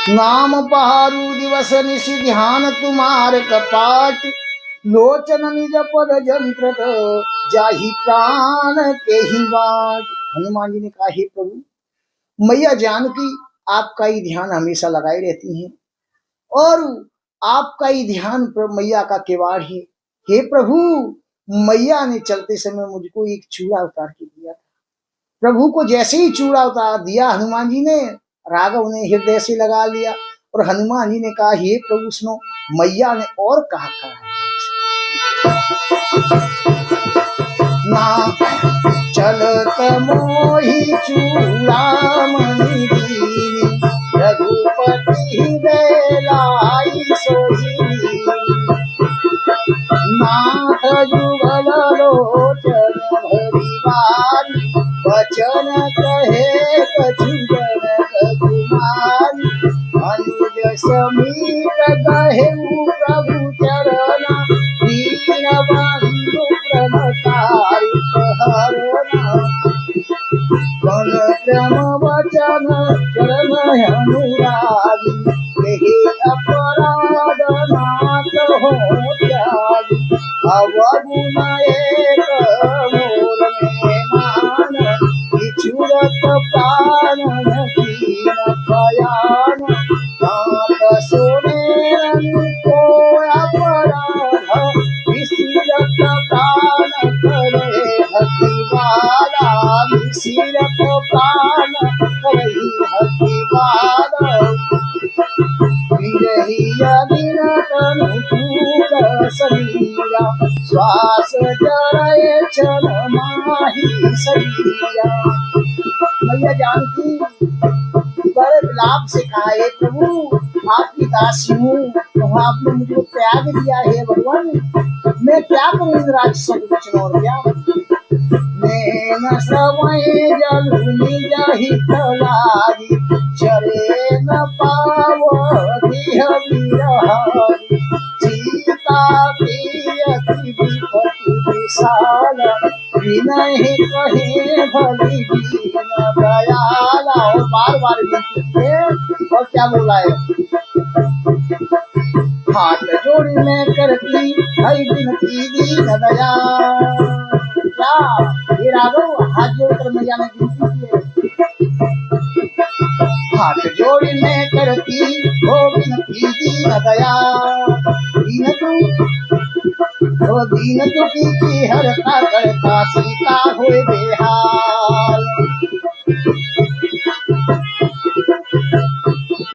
नाम पहारू दिवस निशि ध्यान तुम्हार कपाट लोचन निज पद जंत्र जाहि प्राण के ही बाट। हनुमान जी ने कहा, हे प्रभु, मैया जानकी आपका ही ध्यान हमेशा लगाई रहती हैं और आपका ही ध्यान मैया का किवाड़ है। हे प्रभु, मैया ने चलते समय मुझको एक चूड़ा उतार के दिया था। प्रभु को जैसे ही चूड़ा उतार दिया हनुमान जी ने, राघव ने हृदय से लगा लिया और हनुमान जी ने कहा, हे प्रभु सुनो, मैया ने और कहा है ना चलत मोहि चूड़ामणि दीनी रघुपति हृदय लाई सोही नाथ जुगल लोचन भरी बारी वचन कहे कछु जनक कुमारी अनुज समीप कहे प्रभु चरण दीन बंधु प्रमतारित हरना मन क्रम वचन चरण अनुरागी कहे अपराध नाथ हो त्यागी अवगुण एक मोर में मान छुड़त प्राण दीन भयान नाथ सोने को अपराध विसिरत प्राण करे हतिवाला विसिरत प्राण करे हतिवाला शरीरा श्वास जरय क्षण माही शरीरा। मैया जानकी बड़े विलाप से कहा, हे प्रभु, आपकी दासी हूँ, तो आपने मुझे त्याग दिया है भगवान, मैं क्या करूँ इन राक्षसों के वचन और क्या। नैन समय जलुनि जहित लागी चरे न पाव देह विरहारी सीता प्रियति विपति विशाल विनय कहे भली दीन दयाला। और बार बार विनती है और क्या बोला है, हाथ जोड़ी में करती है विनती दीन दया। क्या ये राघव हाथ जोड़कर मैया ने विनती की है, हाथ जोड़ी में करती हो विनती दीन दया। दीन तू की हरता करता सीता होए बेहाल